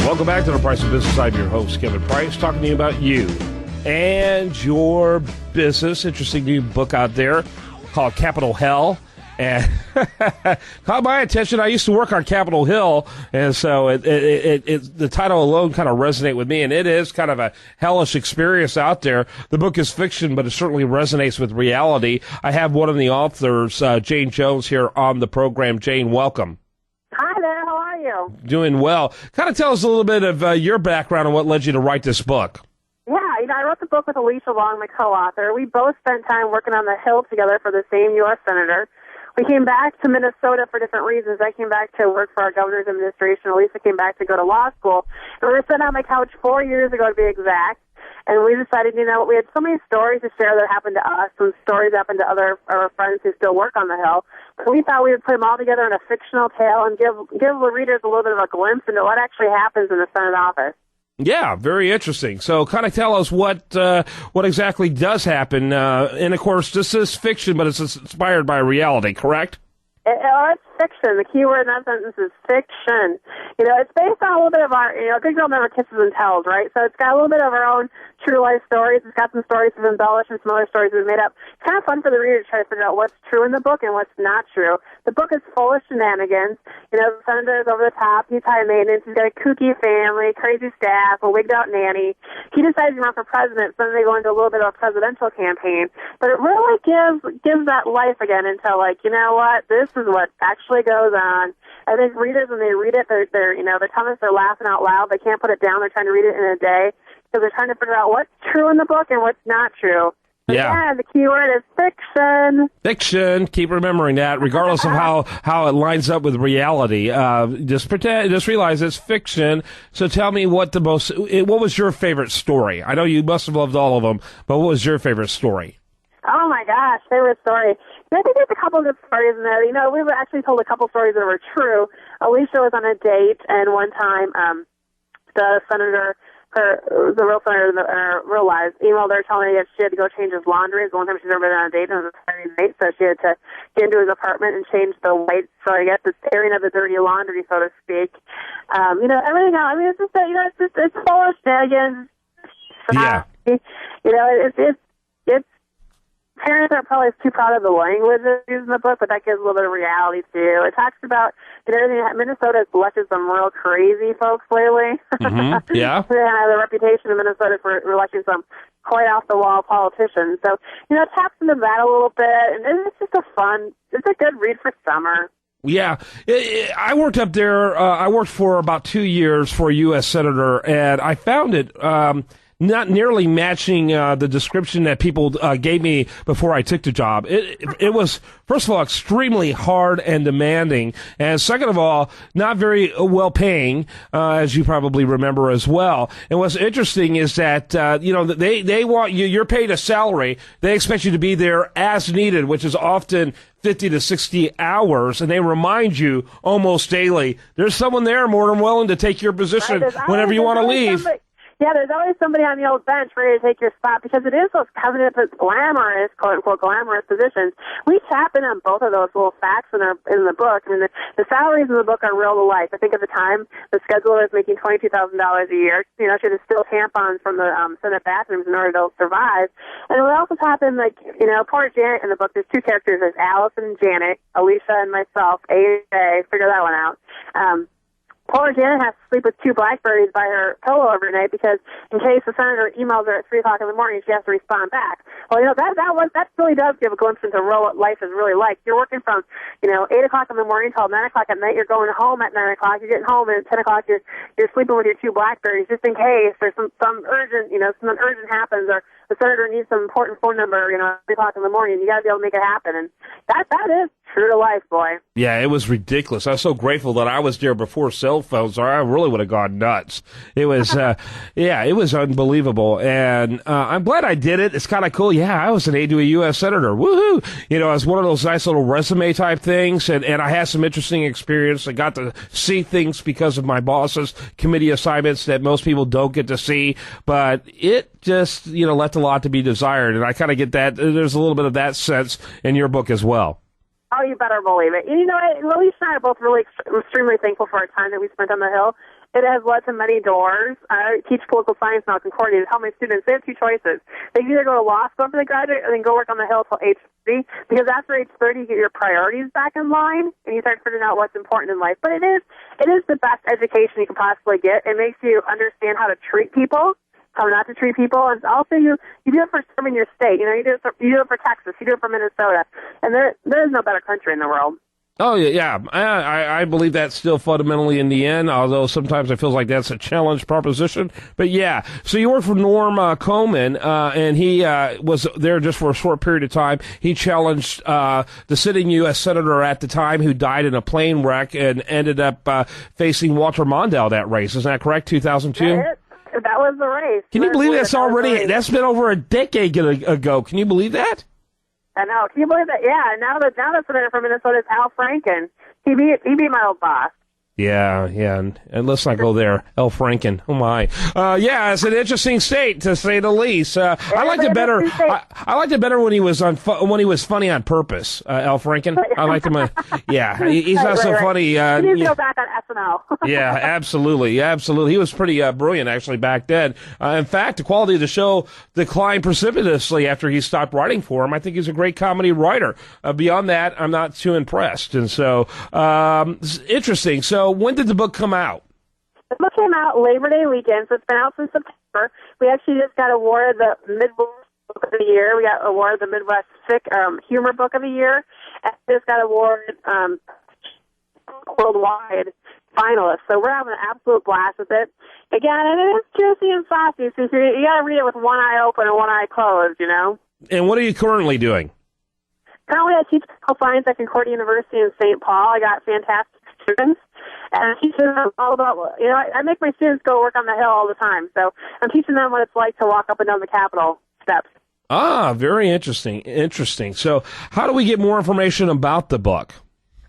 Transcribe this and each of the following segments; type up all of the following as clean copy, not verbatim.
Welcome back to The Price of Business. I'm your host, Kevin Price, talking to you about you and your business. Interesting new book out there called Capitol Hell. And caught my attention. I used to work on Capitol Hill, and so the title alone kind of resonate with me, and it is kind of a hellish experience out there. The book is fiction, but it certainly resonates with reality. I have one of the authors, Jayne Jones, here on the program. Jayne, welcome. Hi there, how are you? Doing well. Kind of tell us a little bit of your background and what led you to write this book. Yeah, I wrote the book with Alicia Long, my co-author. We both spent time working on the Hill together for the same U.S. Senator. We came back to Minnesota for different reasons. I came back to work for our governor's administration. Alicia came back to go to law school. And we were sitting on my couch 4 years ago, to be exact, and we decided, we had so many stories to share that happened to us, and stories that happened to our friends who still work on the Hill. So we thought we would put them all together in a fictional tale and give the readers a little bit of a glimpse into what actually happens in the Senate office. Yeah, very interesting. So kind of tell us what exactly does happen. And, of course, this is fiction, but it's inspired by reality, correct? It's fiction. The key word in that sentence is fiction. It's based on a little bit of our, Big Girl Never Kisses and Tells, right? So it's got a little bit of our own true life stories. It's got some stories we've embellished and some other stories we've made up. It's kind of fun for the reader to try to figure out what's true in the book and what's not true. The book is full of shenanigans. The senator is over the top. He's high maintenance. He's got a kooky family, crazy staff, a wigged out nanny. He decides to run for president, so then they go into a little bit of a presidential campaign. But it really gives that life again into, this is what actually goes on. I think readers, when they read it, they're telling us they're laughing out loud. They can't put it down. They're trying to read it in a day because they're trying to figure out what's true in the book and what's not true. But yeah, the key word is fiction. Fiction. Keep remembering that, regardless of how it lines up with reality. Just realize it's fiction. So tell me what was your favorite story? I know you must have loved all of them, but what was your favorite story? Oh my gosh, favorite story. I think there's a couple of good stories in there. We've actually told a couple stories that were true. Alicia was on a date, and one time, the senator, the real senator in real life, emailed her telling her that she had to go change his laundry. It's the one time she's ever been on a date, and it was a Saturday night, so she had to get into his apartment and change the whites. So I guess it's airing of the dirty laundry, so to speak. Everything else. It's just it's full of shenanigans. Yeah. It's parents aren't probably too proud of the language that's used in the book, but that gives a little bit of reality too. It talks about Minnesota has elected some real crazy folks lately. Mm-hmm. Yeah. They have the reputation in Minnesota for electing some quite off the wall politicians. So it taps into that a little bit, and it's just it's a good read for summer. Yeah, I worked up there. I worked for about 2 years for a U.S. senator, and I found it not nearly matching the description that people gave me before I took the job. It was, first of all, extremely hard and demanding, and second of all, not very well paying, as you probably remember as well. And what's interesting is that they want you're paid a salary. They expect you to be there as needed, which is often 50 to 60 hours, and they remind you almost daily, there's someone there more than willing to take your position whenever you want to leave. Yeah, there's always somebody on the old bench ready to take your spot because it is those coveted, glamorous, quote-unquote, glamorous positions. We tap in on both of those little facts in the book. I mean, the salaries in the book are real to life. I think at the time, the scheduler is making $22,000 a year. She had to steal tampons from the Senate bathrooms in order to survive. And we also tap in, poor Janet in the book. There's two characters. There's Allison and Janet, Alicia and myself, AJ. Figure that one out. Poor Janet has to sleep with two blackberries by her pillow every night because in case the senator emails her at 3 o'clock in the morning, she has to respond back. Well, that really does give a glimpse into what life is really like. You're working from, 8 o'clock in the morning till 9 o'clock at night. You're going home at 9 o'clock. You're getting home, and at 10 o'clock you're sleeping with your two blackberries just in case there's some urgent, something urgent happens, or the senator needs some important phone number, at 3 o'clock in the morning. You got to be able to make it happen, and that is true to life, boy. Yeah, it was ridiculous. I was so grateful that I was there before cell phones, or I really would have gone nuts. It was, it was unbelievable, and I'm glad I did it. It's kind of cool. Yeah, I was an aide to a U.S. senator. Woohoo! It was one of those nice little resume type things, and I had some interesting experience. I got to see things because of my boss's committee assignments that most people don't get to see, but it just, left a lot to be desired, and I kind of get that. There's a little bit of that sense in your book as well. Oh, Oh, you better believe it. And you know, Louise and I are both really extremely thankful for our time that we spent on the Hill. It has led to many doors. I teach political science now at Concordia. I tell my students they have two choices. They can either go to law school after they graduate or then go work on the Hill till age 30, because after age 30, you get your priorities back in line and you start figuring out what's important in life. But it is the best education you can possibly get. It makes you understand how to treat people, how not to treat people, and also you do it for serving your state. You know, you do it for Texas, you do it for Minnesota, and there is no better country in the world. Oh, yeah. I believe that's still fundamentally in the end, although sometimes it feels like that's a challenge proposition. But, yeah. So you worked for Norm Coleman, and he was there just for a short period of time. He challenged the sitting U.S. Senator at the time who died in a plane wreck and ended up facing Walter Mondale that race. Isn't that correct, 2002? That was the race. Can you believe that's that's been over a decade ago. Can you believe that? I know. Can you believe that? Yeah. Now the senator from Minnesota is Al Franken. He beat my old boss. Yeah, and let's not go there. Al Franken, oh my. Yeah, it's an interesting state to say the least. I liked it better. I liked it better when he was funny on purpose. Al Franken, I liked him. Yeah, he's not so funny. He needs to go back on SNL. Yeah, absolutely. He was pretty brilliant actually back then. In fact, the quality of the show declined precipitously after he stopped writing for him. I think he's a great comedy writer. Beyond that, I'm not too impressed. And so, it's interesting. So, when did the book come out? The book came out Labor Day weekend, so it's been out since September. We actually just got awarded the Midwest Book of the Year. We got awarded the Midwest Humor Book of the Year. And we just got awarded worldwide finalists. So we're having an absolute blast with it. Again, and it is juicy and saucy, so you got to read it with one eye open and one eye closed, you know? And what are you currently doing? Currently, I teach political science at Concordia University in St. Paul. I got fantastic students. And I'm teaching them all about, you know, I make my students go work on the Hill all the time. So I'm teaching them what it's like to walk up and down the Capitol steps. Ah, very interesting. So how do we get more information about the book?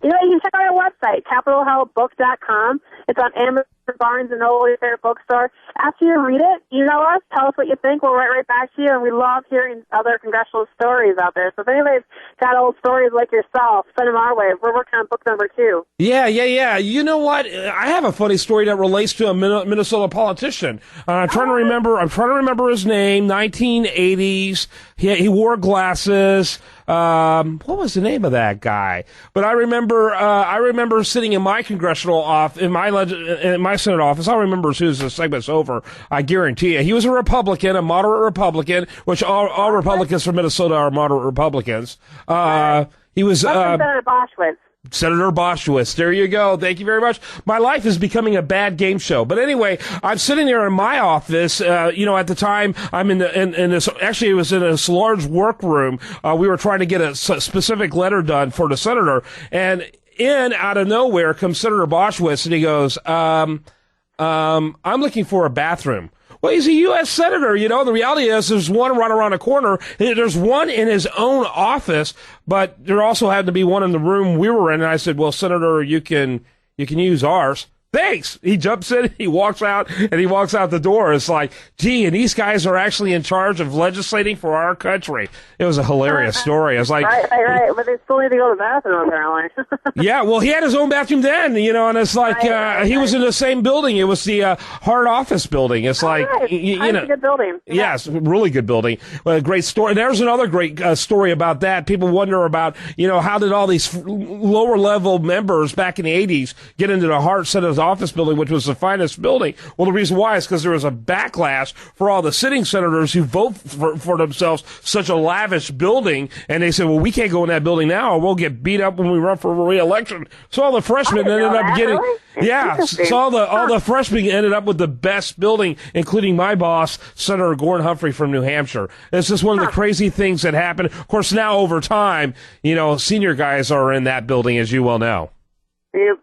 You know, you can check out our website, CapitolHillBook.com. It's on Amazon, Barnes & Noble, your favorite bookstore. After you read it, email us, tell us what you think. We'll write right back to you, and we love hearing other congressional stories out there. So if anybody's got old stories like yourself, send them our way. We're working on book number 2. Yeah. You know what? I have a funny story that relates to a Minnesota politician. I'm trying to remember his name. 1980s. He wore glasses. What was the name of that guy? But I remember sitting in my congressional office, in my Senate office. I'll remember as soon as the segment's over. I guarantee you, he was a Republican, a moderate Republican, which all Republicans from Minnesota are moderate Republicans. He was Senator Boschwitz. Senator Boschwitz. There you go. Thank you very much. My life is becoming a bad game show. But anyway, I'm sitting there in my office. At the time, I'm in this, actually it was in this large workroom. We were trying to get a specific letter done for the senator. And out of nowhere comes Senator Boschwitz and he goes, I'm looking for a bathroom. Well, he's a U.S. Senator, you know. The reality is there's one right around the corner. There's one in his own office, but there also had to be one in the room we were in. And I said, well, Senator, you can use ours. Thanks. He jumps in, he walks out the door. It's like, gee, and these guys are actually in charge of legislating for our country. It was a hilarious story. I was like, right. But they still need to go to the bathroom, apparently. Yeah, well, he had his own bathroom then, you know, and it's like, he was in the same building. It was the Hart Office building. It's like, you know. It's a good building. Yeah. Yes, really good building. Well, a great story. There's another great story about that. People wonder about, you know, how did all these lower level members back in the 80s get into the Hart Senator's office building, which was the finest building? Well, the reason why is because there was a backlash for all the sitting senators who vote for themselves such a lavish building, and they said, well, we can't go in that building now or we'll get beat up when we run for re-election. So all the freshmen ended up getting, so all the freshmen ended up with the best building, including my boss, Senator Gordon Humphrey from New Hampshire. It's just one of the crazy things that happened. Of course, now over time, you know, senior guys are in that building, as you well know. Yeah,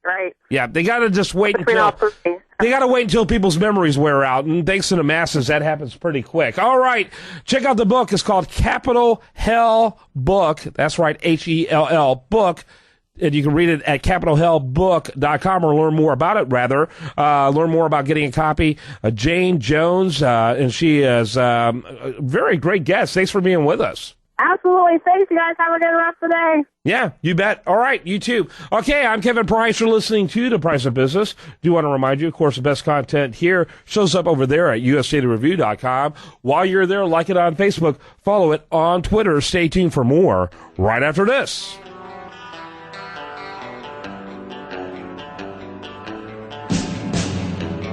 right. Yeah, they got to just wait until people's memories wear out, and thanks to the masses, that happens pretty quick. All right, check out the book. It's called Capitol Hell Book. That's right, Hell Book. And you can read it at CapitolHillBook.com or learn more about it, rather. Learn more about getting a copy. Jayne Jones, and she is a very great guest. Thanks for being with us. Absolutely. Thanks, you guys. Have a good rest of the day. Yeah, you bet. All right, you too. Okay, I'm Kevin Price. You're listening to The Price of Business. Do want to remind you, of course, the best content here shows up over there at usdatareview.com. While you're there, like it on Facebook, follow it on Twitter. Stay tuned for more right after this.